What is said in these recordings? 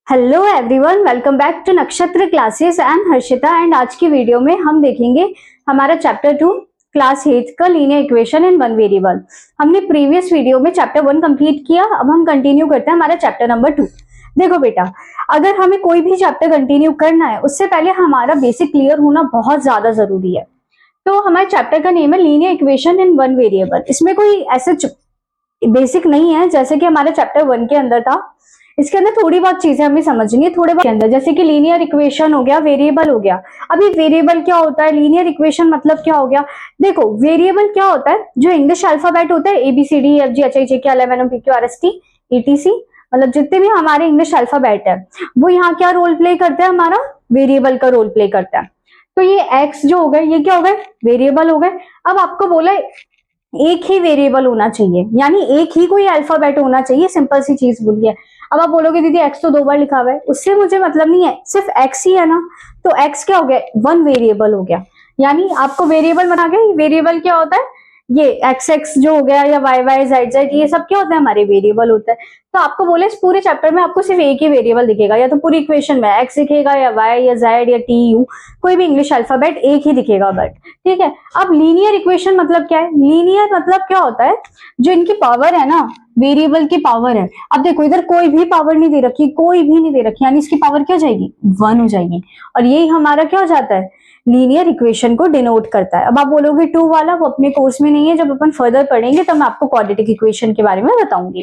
Hello everyone, welcome back to Nakshatra classes and Harshita. And आज की video में हम देखेंगे हमारा चैप्टर 2 क्लास 8 का linear equation in one variable. हमने प्रीवियस वीडियो में चैप्टर 1 कंप्लीट किया, अब हम कंटिन्यू करते हैं हमारा चैप्टर नंबर 2। देखो बेटा, अगर हमें कोई भी चैप्टर कंटिन्यू करना है उससे पहले हमारा बेसिक क्लियर होना बहुत ज्यादा जरूरी है। तो हमारे चैप्टर का नेम है linear equation in one variable. इसमें कोई ऐसे बेसिक नहीं है जैसे कि हमारे चैप्टर 1 के अंदर था। इसके अंदर थोड़ी बहुत चीजें हमें समझनी है, थोड़े बहुत के अंदर, जैसे कि लीनियर इक्वेशन हो गया, वेरिएबल हो गया। अभी वेरिएबल क्या होता है, लीनियर इक्वेशन मतलब क्या हो गया। देखो, वेरिएबल क्या होता है, जो इंग्लिश अल्फाबेट होता है ABCDEFGHIJKLMNOPQRST ETC, मतलब जितने भी हमारे इंग्लिश अल्फाबेट है वो यहाँ क्या रोल प्ले करता है, हमारा वेरिएबल का रोल प्ले करता है। तो ये एक्स जो हो गए, ये क्या हो गए, वेरिएबल हो गए। अब आपको बोला एक ही वेरिएबल होना चाहिए, यानी एक ही कोई अल्फाबेट होना चाहिए, सिंपल सी चीज बोलिए। अब आप बोलोगे दीदी एक्स तो 2 बार लिखा हुआ है, उससे मुझे मतलब नहीं है, सिर्फ एक्स ही है ना। तो एक्स क्या हो गया, वन वेरिएबल हो गया। यानी आपको वेरिएबल बना के, वेरिएबल क्या होता है, ये एक्स एक्स जो हो गया या वाई वाई जेड जेड, ये सब क्या होता है, हमारे वेरिएबल होता है। तो आपको बोले इस पूरे चैप्टर में आपको सिर्फ एक ही वेरिएबल दिखेगा, या तो पूरी इक्वेशन में एक्स दिखेगा या वाई या जेड या टी यू, कोई भी इंग्लिश अल्फाबेट एक ही दिखेगा बट, ठीक है। अब लीनियर इक्वेशन मतलब क्या है, लीनियर मतलब क्या होता है, जो इनकी पावर है ना, वेरिएबल की पावर है। अब देखो, इधर कोई भी पावर नहीं दे रखी, कोई भी नहीं दे रखी, यानी इसकी पावर क्या हो जाएगी, 1 हो जाएगी। और यही हमारा क्या हो जाता है, लीनियर इक्वेशन को डिनोट करता है। अब आप बोलोगे 2 वाला, वो अपने कोर्स में नहीं है, जब अपन फर्दर पढ़ेंगे तो मैं आपको क्वाड्रेटिक इक्वेशन के बारे में बताऊंगी,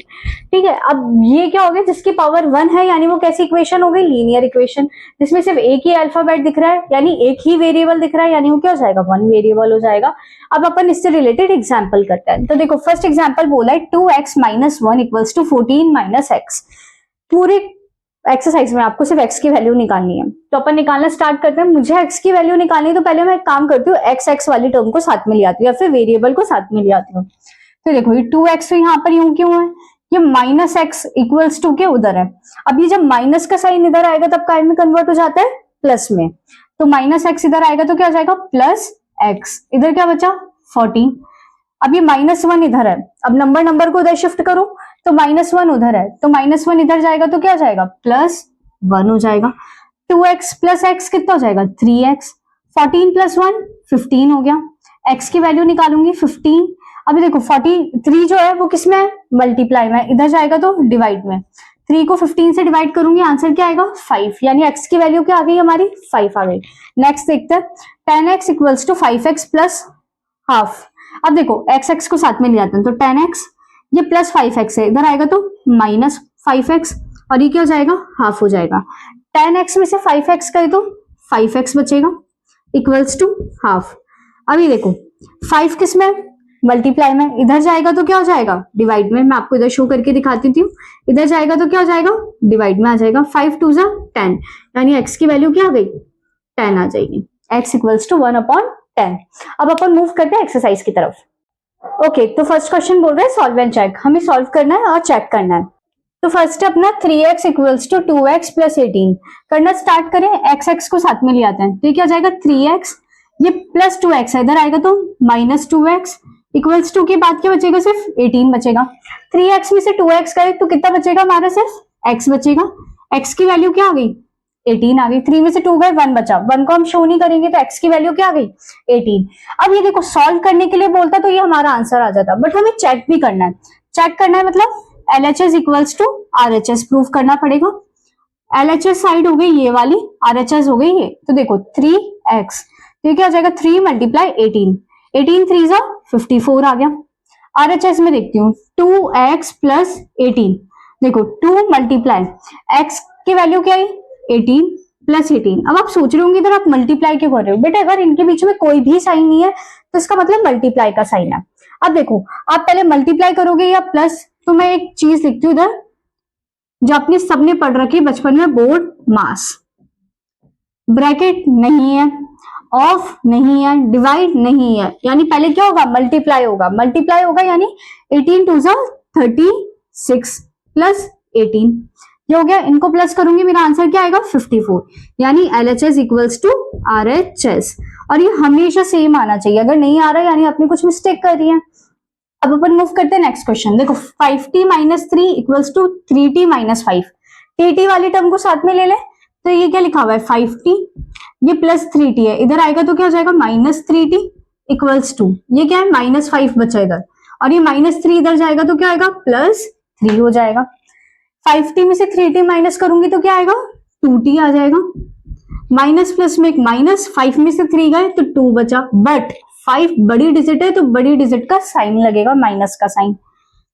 ठीक है। अब ये क्या हो गया, जिसकी पावर 1 है, यानी वो कैसी इक्वेशन हो गई, लीनियर इक्वेशन। जिसमें सिर्फ एक ही अल्फाबेट दिख रहा है, यानी एक ही वेरिएबल दिख रहा है, यानी वो क्या हो जाएगा, 1 वेरिएबल हो जाएगा। अब अपन इससे रिलेटेड एग्जाम्पल करते हैं। तो देखो, फर्स्ट एग्जाम्पल बोला है 2x - 1 = 14 - x। पूरे एक्सरसाइज में आपको सिर्फ x की वैल्यू निकालनी है, तो अपन निकालना स्टार्ट करते हैं। मुझे x की वैल्यू निकालनी है, तो पहले मैं एक काम करती हूँ, x वाली टर्म को साथ में ले आती हूँ, या फिर वेरिएबल को साथ में ले आती हूँ। तो देखो, ये 2x तो यहाँ पर यूं क्यों है, ये -x = के उधर है। अब ये जब माइनस का साइन इधर आएगा तब काय में कन्वर्ट हो जाता है, प्लस में। तो -x इधर आएगा तो क्या हो जाएगा, +x। इधर क्या बचा, 14। अब ये -1 इधर है, अब नंबर को उधर शिफ्ट करो, तो -1 उधर है, तो -1 इधर जाएगा तो क्या हो जाएगा, +1 हो जाएगा। 2x + x कितना हो जाएगा, 3x। 14 + 1 15 हो गया। x की वैल्यू निकालूंगी 15। अभी देखो 43 जो है वो किसमें है, मल्टीप्लाई में, इधर जाएगा तो डिवाइड में। 3 को 15 से डिवाइड करूंगी, आंसर क्या आएगा, 5। यानी x की वैल्यू क्या आ गई, हमारी 5 आ गई। नेक्स्ट देखते हैं, 10x = 5x + हाफ। अब देखो x को साथ में ले जाते हैं, तो 10x, ये +5x है, इधर आएगा तो -5x, और ये क्या हो जाएगा, हाफ हो जाएगा। 10x में से 5x करे तो 5x बचेगा, = हाफ। अभी देखो 5 किस में, मल्टीप्लाई में, इधर जाएगा तो क्या हो जाएगा, डिवाइड में। मैं आपको इधर शो करके दिखाती हूँ, इधर जाएगा तो क्या हो जाएगा, डिवाइड में आ जाएगा। 5 × 2 = 10, यानी x की वैल्यू क्या आ गई, 10 आ जाएगी। x = 1/10। अब अपन मूव करते हैं एक्सरसाइज की तरफ। ओके, तो फर्स्ट क्वेश्चन बोल रहा है सॉल्व एंड चेक। हमें सॉल्व करना है और चेक करना है। तो फर्स्ट अपना 3x = 2x + 18 करना स्टार्ट करें। x को साथ में ले आते हैं, तो ये क्या हो जाएगा, 3x, ये +2x है, इधर आएगा तो -2x, = के बाद क्या बचेगा, सिर्फ 18 बचेगा। 3x में से 2x करें तो कितना बचेगा, हमारा सिर्फ x बचेगा। x की वैल्यू क्या आ गई, 18 आ गई। 3 में से 2 गए, 1 बचा। 1 को हम शो नहीं करेंगे तो x की वैल्यू क्या आ गई, 18। अब ये देखो, सॉल्व करने के लिए बोलता तो ये हमारा आंसर आ जाता, बट हमें चेक भी करना है। चेक करना है मतलब LHS = RHS प्रूफ करना पड़ेगा। LHS साइड हो गई ये वाली, RHS हो गई ये। तो देखो 3x, तो ये क्या हो जाएगा, 3 × 18, 18 3 = 54 आ गया। RHS में देखती हूँ, 2x + 18, देखो 2 × x की वैल्यू क्या है, 18 + 18। अब आप सोच रहे होंगे इधर आप मल्टीप्लाई क्यों कर रहे हो, बेटा अगर इनके बीच में कोई भी साइन नहीं है तो इसका मतलब मल्टीप्लाई का साइन है। अब देखो, आप पहले मल्टीप्लाई करोगे या प्लस, तो मैं एक चीज लिखती हूँ इधर, जो अपने सबने पढ़ रखी बचपन में, बोर्ड मास। ब्रैकेट नहीं है, ऑफ नहीं है, डिवाइड नहीं है, यानी पहले क्या होगा, मल्टीप्लाई होगा। मल्टीप्लाई होगा यानी 18 × 2 = 36 + 18, ये हो गया। इनको प्लस करूंगी, मेरा आंसर क्या आएगा, 54। यानी LHS = RHS, और ये हमेशा सेम आना चाहिए। अगर नहीं आ रहा है यानी आपने कुछ मिस्टेक कर रही है। अब अपन मूव करते हैं नेक्स्ट क्वेश्चन। देखो 5t - 3 = 3t - 5। टी वाली टर्म को साथ में ले ले, तो ये क्या लिखा हुआ है 5t, ये प्लस 3t है, इधर आएगा तो क्या हो जाएगा -3t इक्वल्स टू, ये क्या है -5 बचा इधर, और ये -3 इधर जाएगा तो क्या आएगा +3 हो जाएगा। 5t में से 3t माइनस करूंगी तो क्या आएगा 2t आ जाएगा। माइनस प्लस में एक माइनस, 5 में से 3 गए तो 2 बचा, बट 5 बड़ी डिजिट है तो बड़ी डिजिट का साइन लगेगा, माइनस का साइन,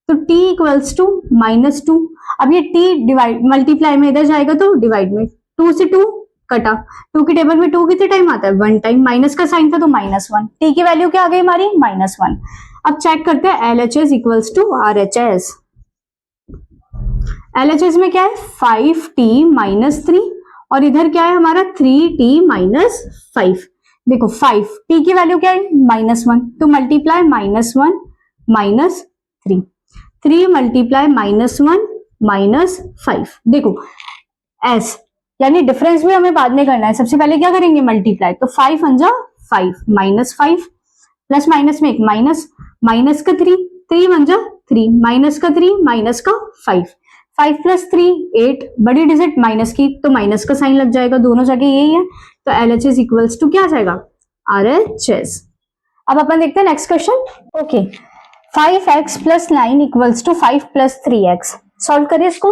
तो t इक्वल्स टू -2। अब ये t डिवाइड मल्टीप्लाई में इधर जाएगा तो डिवाइड में, 2 से 2 कटा, 2 की टेबल में 2 कितने टाइम आता है 1 टाइम, माइनस का साइन था तो -1, t की वैल्यू क्या आ गई हमारी -1। अब चेक करते हैं LHS equals to RHS। LHS में क्या है 5t - 3 और इधर क्या है हमारा 3t - 5। देखो 5 t की वैल्यू क्या है -1, तो मल्टीप्लाई -1 - 3, 3 मल्टीप्लाई -1 - 5। देखो s यानी डिफरेंस भी हमें बाद में करना है, सबसे पहले क्या करेंगे मल्टीप्लाई, तो 5 × 5 -5 प्लस माइनस में एक माइनस, माइनस का 3, 3 × 3 माइनस का 3 माइनस का 5, 5 + 3 8, बड़ी डिजिट माइनस की तो माइनस का साइन लग जाएगा, दोनों जगह यही है, तो LHS इक्वल्स टू क्या आ जाएगा RHS। अब अपन देखते हैं next question. Okay 5x + 9 equals to 5 + 3x। Solve करिए इसको।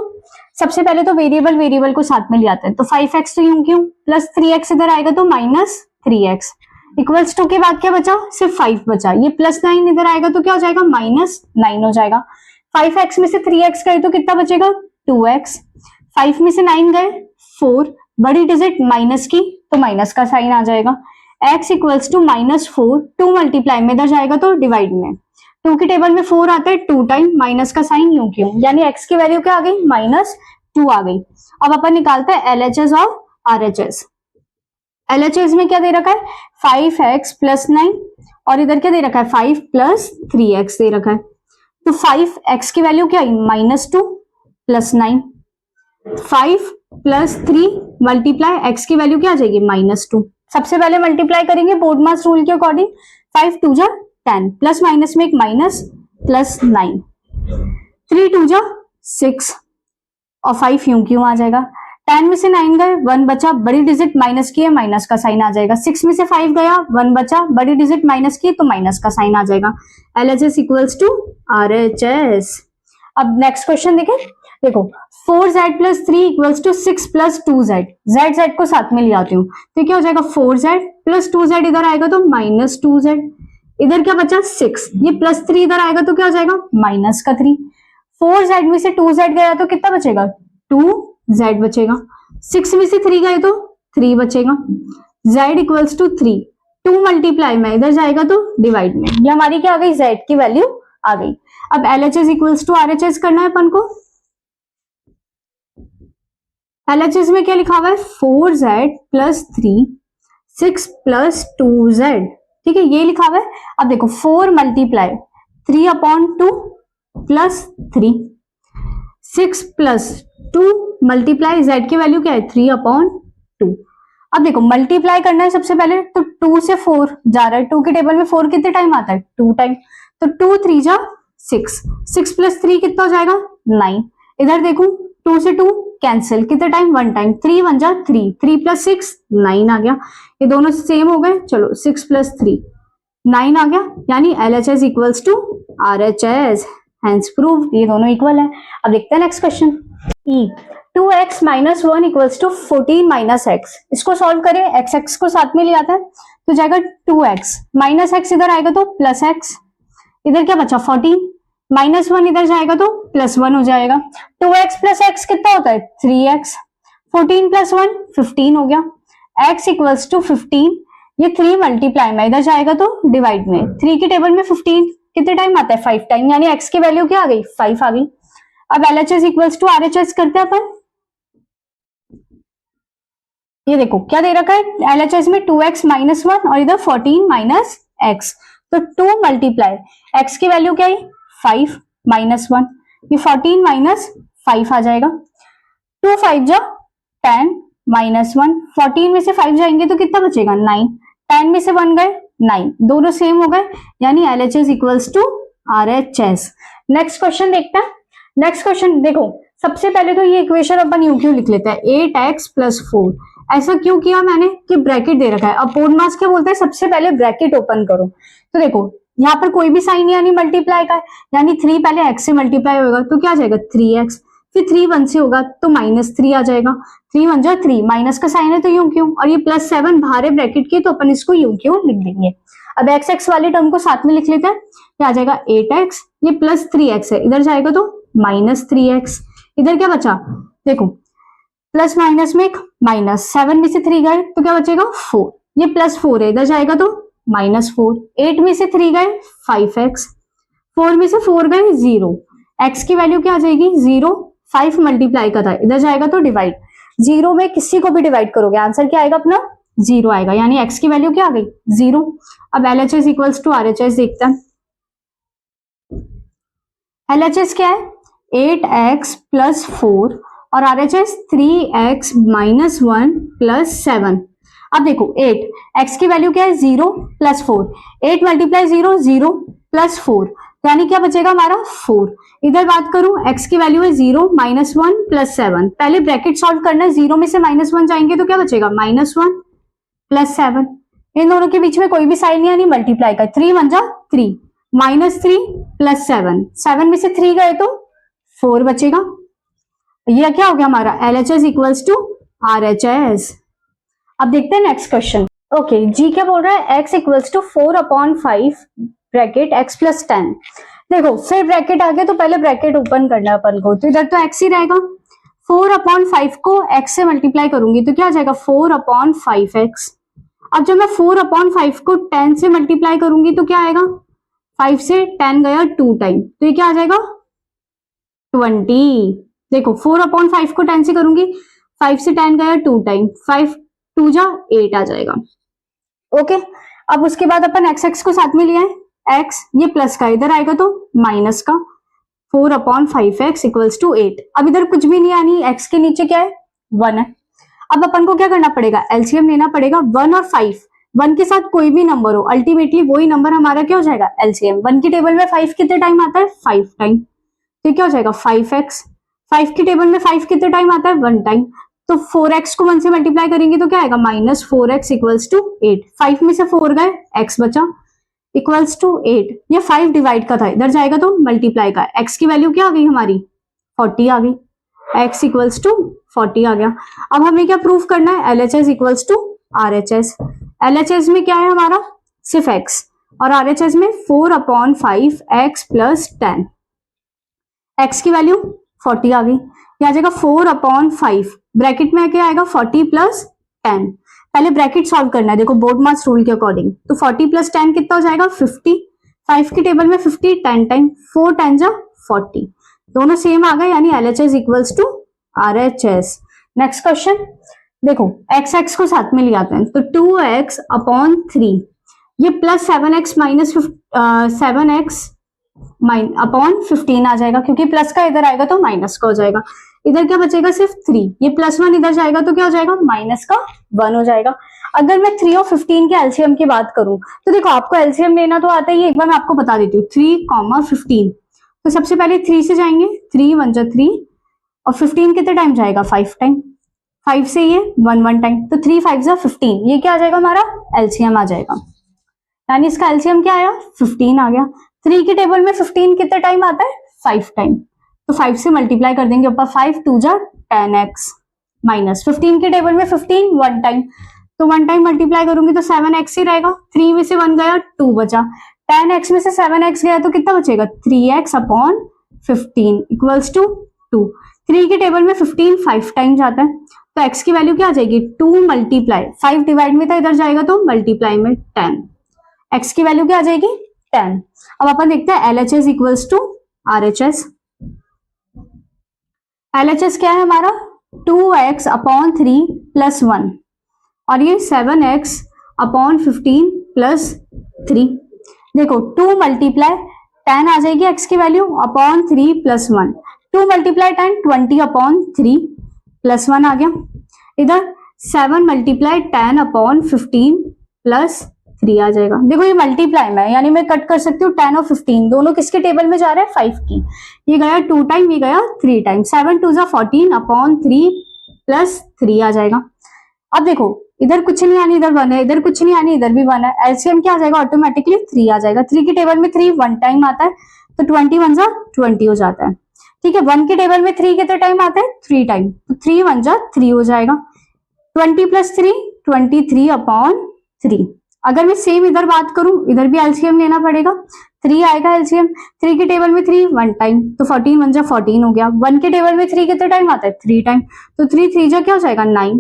सबसे पहले तो वेरिएबल को साथ में ले आते हैं, तो 5x तो यूं क्यों, प्लस 3x इधर आएगा तो -3x इक्वल्स टू के बाद क्या बचा, सिर्फ 5 बचा, ये +9 इधर आएगा तो क्या हो जाएगा -9 हो जाएगा। 5x में से 3x गए तो कितना बचेगा 2x, 5 में से 9 गए 4, बड़ी डिजिट माइनस की तो माइनस का साइन आ जाएगा, x इक्वल्स टू -4, 2 मल्टीप्लाई में इधर जाएगा तो डिवाइड में, 2 की टेबल में 4 आता है 2 टाइम, माइनस का साइन यूं क्यों, यानी x की वैल्यू क्या आ गई -2 आ गई। अब अपन निकालते हैं LHS और RHS। LHS में क्या दे रखा है 5x + 9 और इधर क्या दे रखा है 5 + 3x दे रखा है, तो 5x की वैल्यू क्या आई -2 + 9, 5 + 3 मल्टीप्लाई x की वैल्यू क्या आ जाएगी -2। सबसे पहले मल्टीप्लाई करेंगे बोर्ड मास रूल के अकॉर्डिंग, 5 × 2 = 10 प्लस माइनस में एक माइनस +9, 3 × 2 = 6 और 5 यूं क्यों आ जाएगा, 10 में से 9 गए 1 बचा, बड़ी डिजिट माइनस की है माइनस का साइन आ जाएगा, 6 में से 5 गया 1 बचा, बड़ी डिजिट माइनस की तो माइनस का साइन आ जाएगा। LHS equals to RHS। अब नेक्स्ट क्वेश्चन देखें, देखो 4z + 3 equals to 6 + 2z, z को साथ में ले आती हूँ तो क्या हो जाएगा 4z + 2z इधर आएगा तो -2z, इधर क्या बचा 6, ये +3 इधर आएगा तो क्या हो जाएगा -3, 4z में से 2z गया तो कितना बचेगा 2z बचेगा, 6 में से 3 गए तो 3 बचेगा, z इक्वल्स टू 3, 2 मल्टीप्लाई में इधर जाएगा तो डिवाइड में, ये हमारी क्या आ गई z की वैल्यू आ गई। अब LHS इक्वल्स टू RHS करना है अपन को। LHS में क्या लिखा हुआ है 4z + 3 6 + 2z, ठीक है ये लिखा हुआ है। अब देखो 4 मल्टीप्लाई 3/2 + 3, 6 + 2 मल्टीप्लाई z की वैल्यू क्या है 3/2। अब देखो मल्टीप्लाई करना है सबसे पहले, तो 2 से 4 जा रहा है, 2 की टेबल में 4 कितने टाइम आता है 2 टाइम, तो 2 × 3 = 6, 6 + 3 कितना हो जाएगा 9, इधर देखूं 2 से 2 कैंसिल, कितने टाइम 1 टाइम, 3 × 1 = 3, 3 + 6 9 आ गया, ये दोनों सेम हो गए, चलो 6 + 3 9 आ गया, यानी LHS equals to RHS, hence proved, ये दोनों इक्वल है। अब देखते हैं next question. 2x - 1 equals to 14 - x, इसको सॉल्व करें, x को साथ में ले आता है तो जाएगा 2x -x इधर आएगा तो +x, इधर क्या बचा 14, -1 इधर जाएगा तो +1 हो जाएगा, 2x + x कितना होता है 3x, 14 + 1 15 हो गया, x इक्वल्स टू 15, ये 3 मल्टीप्लाई में इधर जाएगा तो डिवाइड में, 3 की टेबल में 15 कितने टाइम आता है 5 टाइम, यानी x की वैल्यू क्या आ गई 5 आ गई। अब LHS इक्वल्स टू RHS करते हैं अपन। ये देखो क्या दे रखा है LHS में 2x - 1 और इधर 14 - x, तो 2 मल्टीप्लाई x की वैल्यू क्या है 5 - 1, ये 14 - 5 आ जाएगा, 2 × 5 = 10 - 1, 14 में से 5 जाएंगे तो कितना बचेगा 9, 10 में से 1 गए 9, दोनों सेम हो गए, यानी LHS equals to RHS। Next question देखते हैं। नेक्स्ट क्वेश्चन देखो सबसे पहले तो ये इक्वेशन अपन यूं क्यों लिख लेते हैं 8x प्लस 4। ऐसा क्यों किया मैंने कि ब्रैकेट दे रखा है। अपोन मास क्या बोलते हैं, सबसे पहले ब्रैकेट ओपन करो। तो देखो यहाँ पर कोई भी साइन यानी मल्टीप्लाई का है, यानी 3 पहले x से मल्टीप्लाई होगा तो क्या आ जाएगा 3x, फिर 3 1 से होगा तो -3 आ जाएगा। 3 1 जा 3, माइनस का साइन है तो यूं क्यों, और ये +7 बाहर है ब्रैकेट के तो अपन इसको यूं क्यों लिख देंगे। अब x वाले टर्म को साथ में लिख लेते हैं, क्या आ जाएगा 8x, ये +3x है, इधर जाएगा तो -3x, इधर क्या बचा देखो प्लस माइनस में एक माइनस, 7 में से 3 गए तो क्या बचेगा 4, ये +4 है, इधर जाएगा तो -4, 8 में से 3 गए 5x, 4 में से 4 गए 0, x की वैल्यू क्या आ जाएगी 0, 5 मल्टीप्लाई का था, इधर जाएगा तो डिवाइड, 0 में किसी को भी डिवाइड करोगे आंसर क्या आएगा अपना 0 आएगा, यानी x की वैल्यू क्या आ गई 0। अब LHS इक्वल्स टू RHS देखते हैं। LHS क्या है 8x प्लस 4 और RHS 3x माइनस 1 प्लस 7। अब देखो 8, x की वैल्यू क्या है 0 प्लस 4, 8 मल्टीप्लाई 0 0 प्लस 4, यानी क्या बचेगा हमारा 4। इधर बात करूं x की वैल्यू है 0 -1 प्लस 7, पहले ब्रैकेट सॉल्व करना है, 0 में से -1 जाएंगे तो क्या बचेगा -1 प्लस 7, इन दोनों के बीच में कोई भी साइन नहीं, यानी मल्टीप्लाई का, 3 1 जा 3, -3 प्लस 7, 7 में से 3 गए तो 4 बचेगा। ये क्या हो गया हमारा LHS इक्वल्स टू RHS। अब देखते हैं नेक्स्ट क्वेश्चन। ओके जी क्या बोल रहा है x equals to 4/5 bracket x plus 10। देखो फिर ब्रैकेट आ गया तो पहले ब्रैकेट ओपन करना है अपन को, तो इधर तो x ही रहेगा, 4/5 को x से मल्टीप्लाई करूंगी तो क्या आ जाएगा 4/5x। अब जब मैं 4/5 को 10 से मल्टीप्लाई करूंगी तो क्या आएगा, 5 से 10 गया 2 टाइम तो ये क्या आ जाएगा 20। देखो 4/5 को 10 से करूंगी, 5 से 10 गया 2 टाइम, 5 2 जा 8 आ जाएगा। ओके अब उसके बाद अपन x को साथ में लिया है, x ये प्लस का इधर आएगा तो माइनस का, 4/5x इक्वल्स टू 8। अब इधर कुछ भी नहीं, यानी x के नीचे क्या है 1 है। अब अपन को क्या करना पड़ेगा एलसीएम लेना पड़ेगा, 1 और 5, 1 के साथ कोई भी नंबर हो अल्टीमेटली वही नंबर हमारा क्या हो जाएगा एलसीएम। 1 की टेबल में 5 कितने टाइम आता है 5 टाइम, तो क्या हो जाएगा 5x, 5 की टेबल में 5 कितने टाइम आता है 1 टाइम, तो 4x को 1 से मल्टीप्लाई करेंगे तो क्या आएगा -4x इक्वल्स टू 8, 5 में से 4 गए x बचा इक्वल्स टू 8, ये 5 डिवाइड का था, इधर जाएगा तो मल्टीप्लाई का, x की वैल्यू क्या आ गई हमारी 40 आ गई, x इक्वल्स टू 40 आ गया। अब हमें क्या प्रूफ करना है LHS equals to RHS। LHS में क्या है हमारा सिर्फ x और RHS में 4/5x प्लस 10, x की वैल्यू 40 आ गई, आ जाएगा 4/5 ब्रैकेट में क्या आएगा 40 प्लस 10, पहले ब्रैकेट सॉल्व करना है देखो बोर्ड मास रूल के अकॉर्डिंग, तो 40 प्लस 10 कितना हो जाएगा 50, 5 की टेबल में 50 10 टाइम, 4 10 जा 40, दोनों सेम आ गए, यानी LHS equals to RHS। Next question देखो x को साथ में ले आते हैं, तो 2x/3 ये plus 7x minus 7x upon 15 आ जाएगा, क्योंकि प्लस का इधर आएगा तो माइनस का हो जाएगा, इधर क्या बचेगा सिर्फ 3, ये +1 इधर जाएगा तो क्या हो जाएगा -1 हो जाएगा। अगर मैं 3 और 15 के एलसीएम की बात करूं तो देखो आपको एलसीएम लेना तो आता ही है, एक बार मैं आपको बता देती हूँ 3,15, तो सबसे पहले 3 से जाएंगे, 3 1 जा 3 और 15 कितने टाइम जाएगा 5 टाइम, 5 से ये 1 1 टाइम, तो 3 5 जा 15, ये क्या आ जाएगा हमारा एलसीएम आ जाएगा, यानी इसका एलसीएम क्या आया 15 आ गया। 3 की टेबल में 15 कितने टाइम आता है 5 टाइम, तो 5 से मल्टीप्लाई कर देंगे ऊपर, 5 2 जा 10x माइनस 15 की टेबल में 15 1 टाइम, तो 1 टाइम मल्टीप्लाई करूंगी तो 7x ही रहेगा, 3 में से 1 गया 2 बचा, 10x में से 7x गया तो कितना बचेगा 3x/15 इक्वल्स टू 2, 3 की टेबल में 15 5 टाइम जाता है, तो x की वैल्यू क्या आ जाएगी 2 मल्टीप्लाई 5 डिवाइड में था, इधर जाएगा तो मल्टीप्लाई में 10, x की वैल्यू क्या आ जाएगी 10। अब अपन देखते हैं LHS equals to RHS। LHS क्या है हमारा 2x/3 प्लस 1 और ये 7x/15 प्लस 3। देखो 2 मल्टीप्लाई 10 आ जाएगी x की value upon 3 plus 1, 2 multiply 10 20/3 plus 1 आ गया, इधर 7 मल्टीप्लाई 10/15 प्लस 3, 3 आ जाएगा। देखो ये मल्टीप्लाई में है, यानी मैं कट कर सकती हूँ 10 और 15, दोनों किसके टेबल में जा रहे हैं 5 की। ये गया 2 टाइम, ये गया 3 टाइम, 7 2 14 अपॉन 3 प्लस 3 आ जाएगा। अब देखो इधर कुछ नहीं आनी, इधर 1 है, इधर कुछ नहीं आनी, इधर भी 1 है, एलसीएम क्या आ जाएगा ऑटोमेटिकली 3 आ जाएगा। 3 के टेबल में 3 1 टाइम आता है, तो 20 1 20 हो जाता है। ठीक है, 1 के टेबल में 3 कितने टाइम आता है 3 टाइम, तो 3 1 3 हो जाएगा। 20 प्लस 3 23 अपॉन 3। अगर मैं सेम इधर बात करूं, इधर भी एलसीएम लेना पड़ेगा, 3 आएगा एलसीएम। 3 के टेबल में 3 1 टाइम, तो 14 1 14 हो गया। 1 के टेबल में 3 कितने टाइम आता है 3 टाइम, तो 3 3 क्या हो जाएगा 9।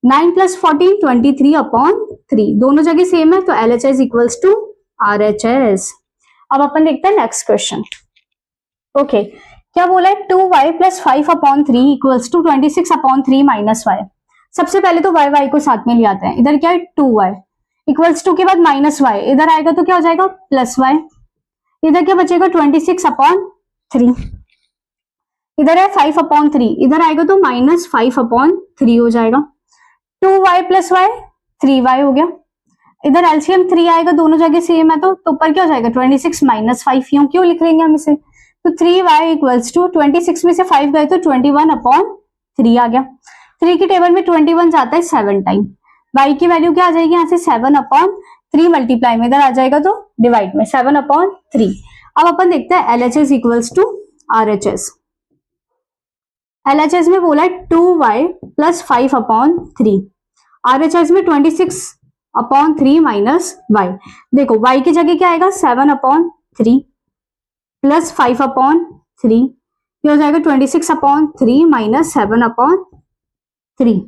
9 प्लस 14 23 अपॉन 3, दोनों जगह सेम है, तो LHS इक्वल्स टू RHS। अब अपन देखते हैं नेक्स्ट क्वेश्चन। ओके, क्या बोला है 2y plus 5 upon 3 equals to 26 upon 3 minus y. सबसे पहले तो y को साथ में ले आते हैं। इधर क्या है 2y इक्वल्स टू के बाद माइनस वाई, इधर आएगा तो क्या हो जाएगा प्लस वाई। इधर क्या बचेगा 26 अपॉन 3, इधर है 5 अपॉन 3, इधर आएगा तो माइनस 5 अपॉन 3 हो जाएगा। 2y प्लस वाई 3y हो गया। इधर एलसीएम 3 आएगा, दोनों जगह सेम है, तो ऊपर क्या हो जाएगा 26 माइनस 5, यूं क्यों लिख लेंगे हम इसे, तो 3y इक्वल्स टू 26 में से 5 गए तो 21 अपॉन 3 आ गया। 3 के टेबल में 21 जाता है 7 टाइम, y की वैल्यू क्या आ जाएगी यहाँ से 7 अपॉन 3 मल्टीप्लाई में इधर आ जाएगा तो डिवाइड में 7 अपॉन 3। अब अपन देखते हैं LHS equals to RHS। LHS में बोला है 2y प्लस 5 अपॉन 3, RHS में 26 अपॉन 3 माइनस y। देखो y की जगह क्या आएगा 7 अपॉन 3 प्लस 5 अपॉन 3, ये हो जाएगा 26 अपॉन 3 माइनस 7 अपॉन 3।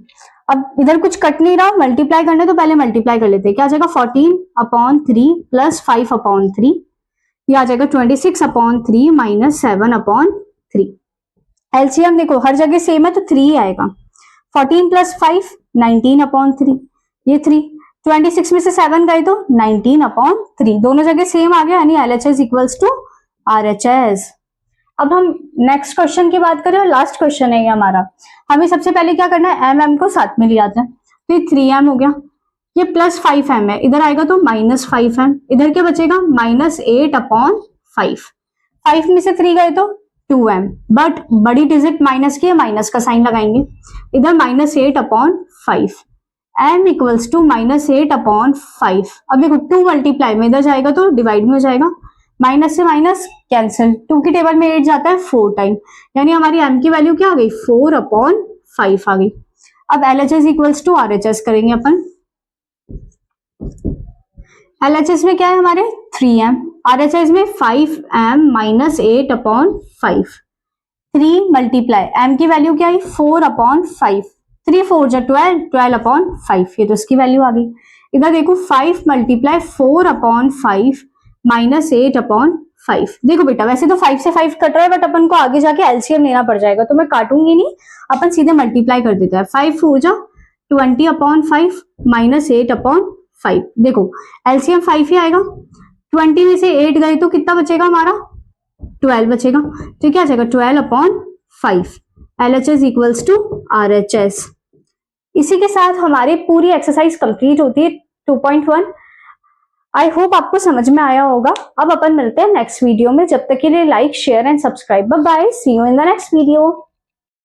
अब इधर कुछ कट नहीं रहा, मल्टीप्लाई करने तो पहले मल्टीप्लाई कर लेते हैं। क्या आ जाएगा 14 अपॉन 3 प्लस 5 अपॉन 3, ये आ जाएगा 26 अपॉन 3 माइनस 7 अपॉन 3। एलसीएम देखो हर जगह सेम है तो 3 आएगा। 14 प्लस 5 19 अपॉन 3, ये 3, 26 में से 7 गए तो 19 अपॉन 3, दोनों जगह सेम आ गया, यानी LHS इक्वल्स टू RHS। अब हम नेक्स्ट क्वेश्चन की बात करें और लास्ट क्वेश्चन है ये हमारा। हमें सबसे पहले क्या करना है m को साथ में ले आते हैं, तो ये 3m हो गया, ये प्लस 5m है, इधर आएगा तो माइनस 5m, इधर क्या बचेगा माइनस 8 अपॉन 5। 5 में से 3 गए तो 2m, बट बड़ी डिजिट माइनस की है, माइनस का साइन लगाएंगे, इधर minus 8 upon 5, m equals to minus 8 upon 5। अब देखो 2 मल्टीप्लाई में इधर जाएगा तो डिवाइड में हो जाएगा, माइनस से माइनस कैंसिल, 2 की टेबल में 8 जाता है 4 टाइम, यानी हमारी m की वैल्यू क्या आ गई 4 अपॉन 5 आ गई। अब LHS इक्वल्स टू RHS करेंगे अपन। LHS में क्या है हमारे 3m, RHS में 5m minus 8 upon 5, 3 multiply m की वैल्यू क्या आई 4 अपॉन 5, 3 4 जा 12, 12 अपॉन 5, ये तो इसकी वैल्यू आ गई। इधर देखो 5 मल्टीप्लाई 4 अपॉन 5 माइनस 8 अपॉन 5। देखो बेटा वैसे तो 5 से 5 कट रहा है, बट अपन को आगे जाके एलसीएम लेना पड़ जाएगा, तो मैं काटूंगी नहीं, अपन सीधे मल्टीप्लाई कर देते हैं। 5 4 जा 20 अपॉन 5 माइनस 8 अपॉन 5। देखो एलसीएम 5 ही आएगा, 20 में से 8 गए तो कितना बचेगा हमारा 12 बचेगा, तो क्या आ जाएगा 12 upon 5। LHS equals to RHS। इसी के साथ हमारी पूरी एक्सरसाइज कंप्लीट होती है 2.1। आई होप आपको समझ में आया होगा। अब अपन मिलते हैं नेक्स्ट वीडियो में, जब तक के लिए like share and subscribe, bye bye, see you in the next video.